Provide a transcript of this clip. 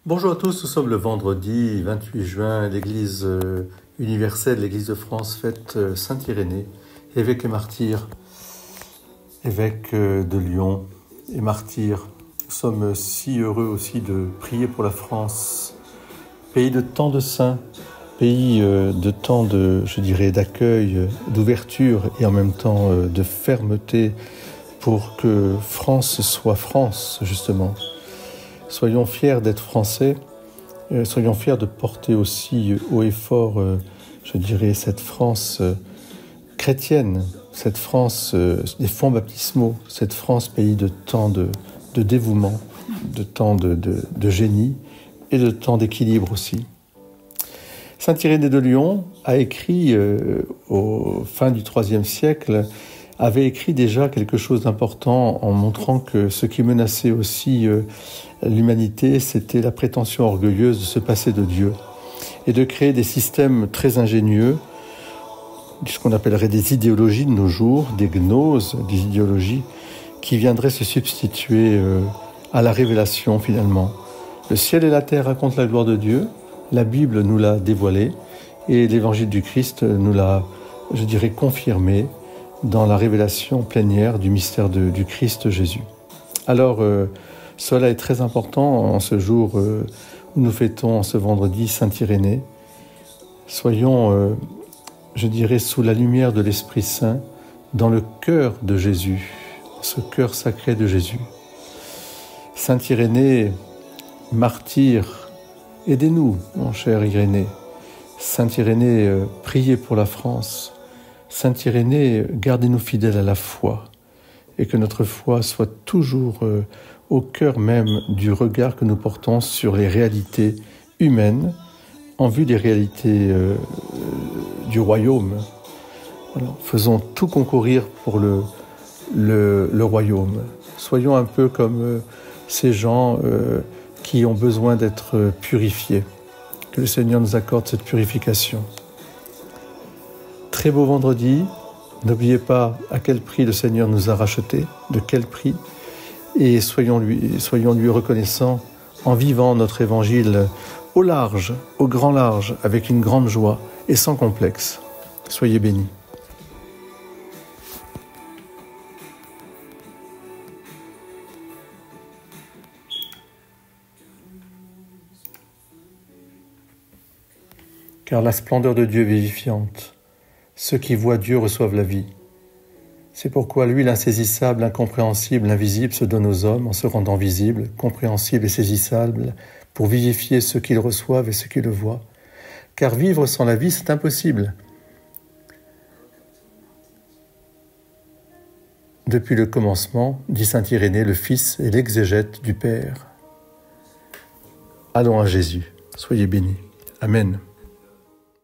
Bonjour à tous, nous sommes le vendredi 28 juin, l'Église universelle, l'Église de France fête Saint-Irénée, évêque et martyr, évêque de Lyon et martyr. Nous sommes si heureux aussi de prier pour la France, pays de tant de saints, pays de tant de, d'accueil, d'ouverture et en même temps de fermeté pour que France soit France, justement. Soyons fiers d'être français, soyons fiers de porter aussi haut et fort, cette France chrétienne, cette France des fonds baptismaux, cette France pays de tant de dévouement, de tant de génie et de tant d'équilibre aussi. Saint Irénée de Lyon a écrit, au fin du IIIe siècle, avait écrit déjà quelque chose d'important en montrant que ce qui menaçait aussi l'humanité, c'était la prétention orgueilleuse de se passer de Dieu et de créer des systèmes très ingénieux, ce qu'on appellerait des idéologies de nos jours, des gnoses, des idéologies qui viendraient se substituer à la révélation finalement. Le ciel et la terre racontent la gloire de Dieu, la Bible nous l'a dévoilé et l'évangile du Christ nous l'a, confirmé dans la révélation plénière du mystère du Christ Jésus. Alors, cela est très important en ce jour où nous fêtons ce vendredi Saint-Irénée. Soyons, sous la lumière de l'Esprit Saint, dans le cœur de Jésus, ce cœur sacré de Jésus. Saint-Irénée, martyr, aidez-nous, mon cher Irénée. Saint-Irénée, priez pour la France. Saint-Irénée, gardez-nous fidèles à la foi et que notre foi soit toujours au cœur même du regard que nous portons sur les réalités humaines en vue des réalités du royaume. Alors, faisons tout concourir pour le royaume. Soyons un peu comme ces gens qui ont besoin d'être purifiés. Que le Seigneur nous accorde cette purification. Très beau vendredi. N'oubliez pas à quel prix le Seigneur nous a rachetés, de quel prix. Et soyons lui reconnaissants en vivant notre évangile au large, au grand large, avec une grande joie et sans complexe. Soyez bénis. Car la splendeur de Dieu est vivifiante. Ceux qui voient Dieu reçoivent la vie. C'est pourquoi lui, l'insaisissable, l'incompréhensible, l'invisible, se donne aux hommes en se rendant visible, compréhensible et saisissable, pour vivifier ceux qui le reçoivent et ceux qui le voient. Car vivre sans la vie, c'est impossible. Depuis le commencement, dit saint Irénée, le Fils est l'exégète du Père. Allons à Jésus. Soyez bénis. Amen.